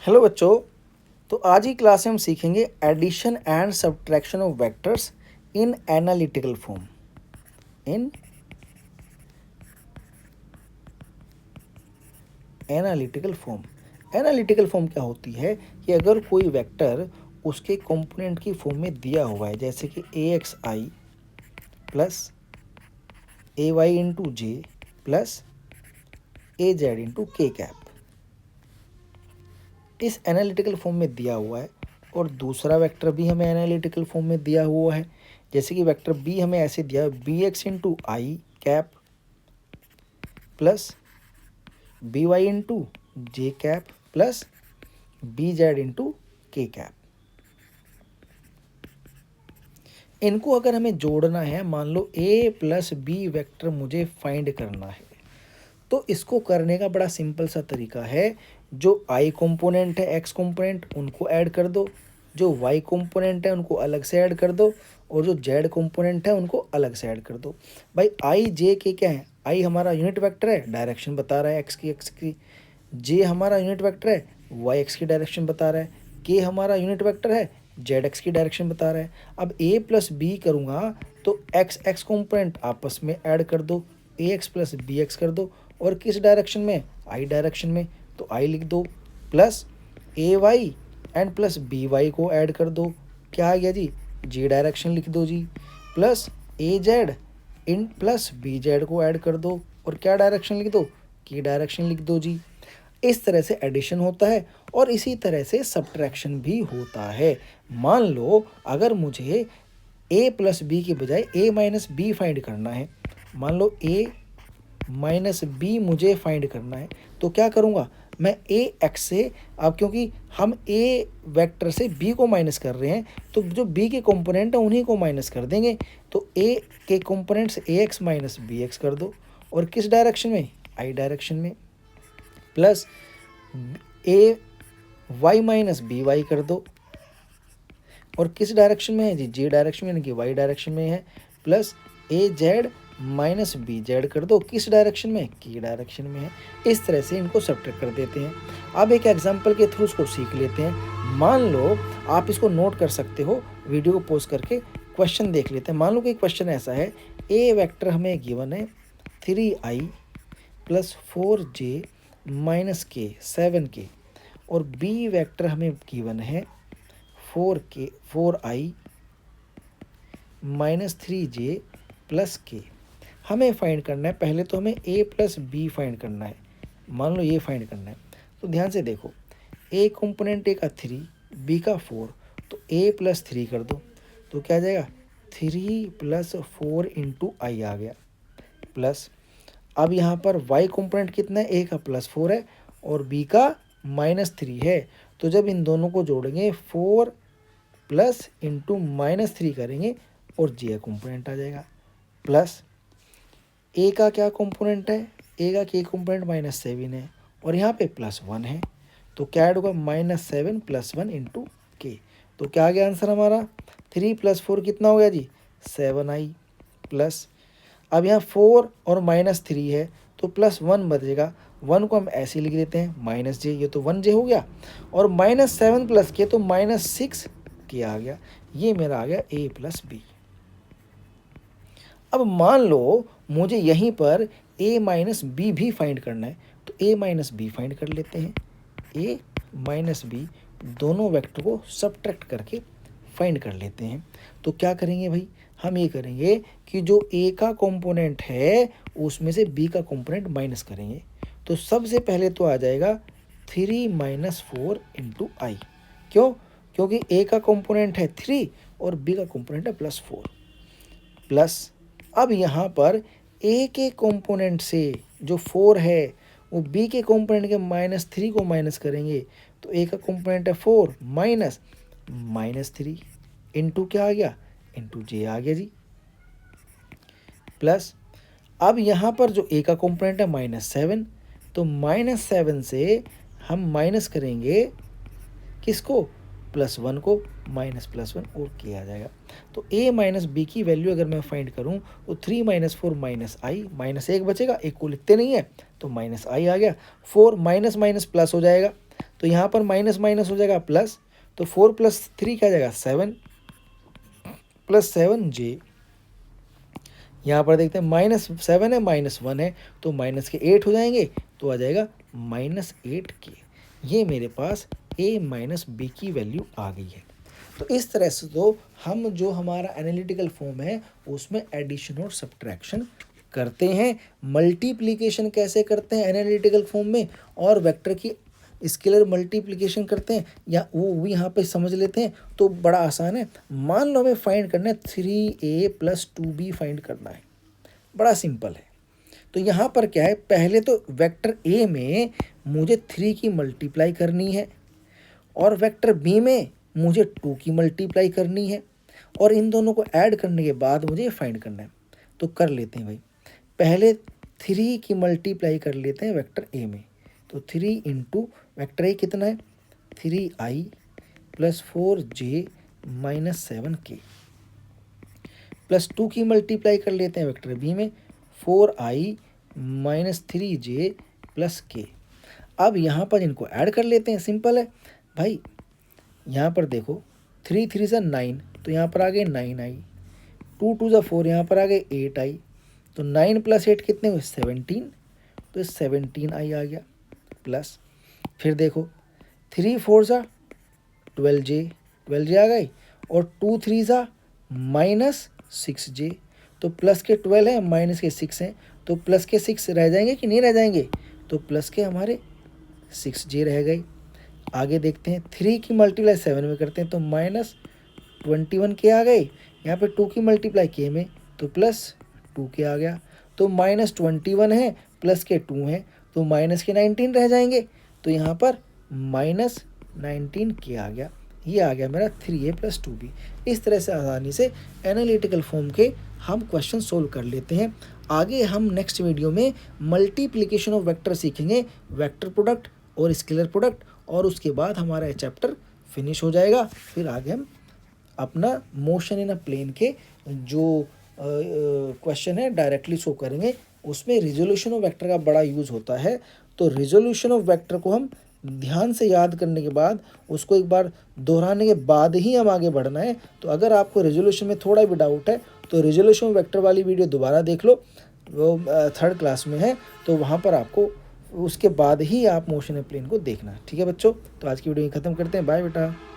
Hello बच्चों। तो आज की क्लास में हम सीखेंगे addition and subtraction of vectors in analytical form. In analytical form. Analytical form क्या होती है कि अगर कोई वेक्टर उसके कंपोनेंट की फॉर्म में दिया हुआ है, जैसे कि ए x I plus a Y into J plus A Z into k cap, इस एनालिटिकल फॉर्म में दिया हुआ है, और दूसरा वेक्टर भी हमें एनालिटिकल फॉर्म में दिया हुआ है, जैसे कि वेक्टर बी हमें ऐसे दिया है b x into i cap plus b y into j cap plus b z into k cap. इनको अगर हमें जोड़ना है, मान लो ए प्लस बी वेक्टर मुझे फाइंड करना है, तो इसको करने का बड़ा सिंपल सा तरीका है। जो आई कंपोनेंट है, एक्स कंपोनेंट, उनको ऐड कर दो, जो वाई कंपोनेंट है उनको अलग से ऐड कर दो, और जो जेड कंपोनेंट है उनको अलग से ऐड कर दो। भाई आई जे के क्या है? आई हमारा यूनिट वेक्टर है, डायरेक्शन बता रहा है एक्स की। जे हमारा यूनिट वेक्टर है, वाई एक्स की डायरेक्शन बता रहा है। के हमारा यूनिट वेक्टर है, जेड एक्स की डायरेक्शन बता रहा है। अब ए प्लस बी करूँगा तो एक्स एक्स कंपोनेंट आपस में ऐड कर दो, ए एक्स प्लस बी एक्स कर दो, और किस डायरेक्शन में? आई डायरेक्शन में, तो आई लिख दो, plus a y and plus b y को ऐड कर दो, क्या आ गया जी? जी डायरेक्शन लिख दो जी, plus A Z in plus b Z को ऐड कर दो, और क्या डायरेक्शन लिख दो? की डायरेक्शन लिख दो जी। इस तरह से एडिशन होता है, और इसी तरह से सब्ट्रैक्शन भी होता है। मान लो अगर मुझे ए प्लस बी के बजाय ए माइनस बी फाइंड करना है, मान लो ए माइनस बी मुझे फाइंड करना है, तो क्या करूँगा मैं? ए एक्स से, अब क्योंकि हम ए वेक्टर से बी को माइनस कर रहे हैं, तो जो बी के कंपोनेंट हैं उन्हीं को माइनस कर देंगे। तो ए के कंपोनेंट से ए एक्स माइनस बी एक्स कर दो, और किस डायरेक्शन में? आई डायरेक्शन में, plus a Y minus B Y कर दो, और किस डायरेक्शन में है जी? जे डायरेक्शन में, यानी कि वाई डायरेक्शन में है, प्लस ए जेड माइनस बी जेड कर दो, किस डायरेक्शन में? की डायरेक्शन में है। इस तरह से इनको सब्ट्रैक्ट कर देते हैं। अब एक एग्जांपल के थ्रू उसको सीख लेते हैं। मान लो आप इसको नोट कर सकते हो, वीडियो को पॉज करके क्वेश्चन देख लेते हैं। मान लो कि क्वेश्चन ऐसा है, ए वेक्टर हमें गिवन है 3i प्लस 4j माइनस के 7k, और बी वेक्टर हमें गिवन है 4i माइनस 3j प्लस के। हमें फाइंड करना है, पहले तो हमें a प्लस बी फाइंड करना है। मान लो ये फाइंड करना है, तो ध्यान से देखो, a कंपोनेंट a का 3, b का 4, तो a प्लस 3 कर दो, तो क्या आ जाएगा? 3 प्लस 4 इंटू आई आ गया, प्लस अब यहाँ पर y कंपोनेंट कितना है? a का प्लस 4 है और b का माइनस 3 है, तो जब इन दोनों को जोड़ेंगे 4 प्लस इंटू माइनस 3 करेंगे, और j कंपोनेंट आ जाएगा, प्लस ए का क्या कंपोनेंट है? ए का के कंपोनेंट माइनस 7 है, और यहाँ पे प्लस 1 है, तो क्या ऐड होगा? माइनस 7 प्लस 1 इंटू के। तो क्या आ गया आंसर हमारा? 3 प्लस 4 कितना हो गया जी? 7i, प्लस अब यहाँ 4 और माइनस 3 है, तो प्लस 1 बचेगा। 1 को हम ऐसे लिख देते हैं माइनस जे, ये तो 1j हो गया, और माइनस 7 प्लस के तो माइनस 6 के आ गया। ये मेरा आ गया a प्लस बी। अब मान लो मुझे यहीं पर a माइनस बी भी फाइंड करना है, तो a माइनस बी फाइंड कर लेते हैं। a माइनस बी दोनों वेक्टर को सब्ट्रैक्ट करके फाइंड कर लेते हैं। तो क्या करेंगे भाई? हम ये करेंगे कि जो a का कंपोनेंट है उसमें से b का कंपोनेंट माइनस करेंगे। तो सबसे पहले तो आ जाएगा 3 माइनस 4 इंटू आई। क्यों? क्योंकि a का कंपोनेंट है 3 और b का कंपोनेंट है प्लस 4, प्लस अब यहाँ पर a के कंपोनेंट से जो 4 है वो b के कंपोनेंट के माइनस 3 को माइनस करेंगे, तो a का कंपोनेंट है 4 माइनस माइनस 3 इंटू क्या आ गया? इंटू j आ गया जी, प्लस अब यहाँ पर जो a का कंपोनेंट है माइनस 7, तो माइनस 7 से हम माइनस करेंगे किसको? प्लस 1 को, माइनस प्लस 1 और के आ जाएगा। तो a माइनस बी की वैल्यू अगर मैं फाइंड करूं तो 3 माइनस 4 माइनस आई, माइनस 1 बचेगा, एक को लिखते नहीं है, तो माइनस आई आ गया। 4 माइनस माइनस प्लस हो जाएगा, तो यहाँ पर माइनस माइनस हो जाएगा प्लस, तो 4 + 3 क्या आ जाएगा 7 + 7j। यहाँ पर देखते हैं -7 है -1 है, तो माइनस के 8 हो जाएंगे, तो आ जाएगा -8k। ये मेरे पास a माइनस बी की वैल्यू आ गई है। तो इस तरह से तो हम जो हमारा एनालिटिकल फॉर्म है उसमें एडिशन और सब्ट्रैक्शन करते हैं। मल्टीप्लिकेशन कैसे करते हैं एनालिटिकल फॉर्म में, और वेक्टर की स्केलर मल्टीप्लिकेशन करते हैं, या वो भी यहाँ पे समझ लेते हैं। तो बड़ा आसान है। मान लो हमें फाइंड करना है 3a + 2b फाइंड करना है, बड़ा सिंपल है। तो यहाँ पर क्या है, पहले तो वेक्टर a में मुझे 3 की मल्टीप्लाई करनी है, और वेक्टर b में मुझे 2 की मल्टीप्लाई करनी है, और इन दोनों को ऐड करने के बाद मुझे फाइंड करना है। तो कर लेते हैं भाई, पहले 3 की मल्टीप्लाई कर लेते हैं वेक्टर a में। तो 3 × वेक्टर a कितना है 3i + 4j - 7k, प्लस 2 की मल्टीप्लाई कर लेते हैं वेक्टर b में 4i - 3j + k। अब यहाँ पर इनको ऐड कर लेते हैं, सिंपल है भाई। यहाँ पर देखो 3 3 = 9, तो यहाँ पर आ गए 9i, 2 2 = 4, यहाँ पर आ गए 8i, तो 9 + 8 कितने हुए 17, तो 17i आ गया। प्लस फिर देखो 3 4 = 12j, 12j आ गई, और 2 3 = -6j, तो प्लस के 12 है माइनस के 6 हैं, तो प्लस के 6 रह जाएंगे कि नहीं रह जाएंगे, तो प्लस के हमारे 6j रह गई। आगे देखते हैं 3 की मल्टीप्लाई 7 में करते हैं, तो -21k आ गई। यहाँ पे 2 की मल्टीप्लाई k में, तो +2k आ गया। तो -21 है, प्लस के 2 हैं, तो माइनस के 19 रह जाएंगे, तो यहाँ पर -19k आ गया। ये आ गया मेरा 3a + 2b। इस तरह से आसानी से एनालिटिकल फॉर्म के हम क्वेश्चन सोल्व कर लेते हैं। आगे हम नेक्स्ट वीडियो में मल्टीप्लिकेशन ऑफ वेक्टर सीखेंगे, वेक्टर प्रोडक्ट और स्केलर प्रोडक्ट, और उसके बाद हमारा चैप्टर फिनिश हो जाएगा। फिर आगे हम अपना मोशन इन अ प्लेन के जो क्वेश्चन है डायरेक्टली शो करेंगे। उसमें रिजोल्यूशन ऑफ वेक्टर का बड़ा यूज़ होता है। तो रिजोल्यूशन ऑफ वेक्टर को हम ध्यान से याद करने के बाद, उसको एक बार दोहराने के बाद ही हम आगे बढ़ना है। तो अगर आपको रिजोल्यूशन में थोड़ा भी डाउट है तो रिजोल्यूशन ऑफ वेक्टर वाली वीडियो दोबारा देख लो, वो 3rd क्लास में है, तो वहाँ पर आपको उसके बाद ही आप मोशन इन प्लेन को देखना। ठीक है बच्चों, तो आज की वीडियो ख़त्म करते हैं। बाय बेटा।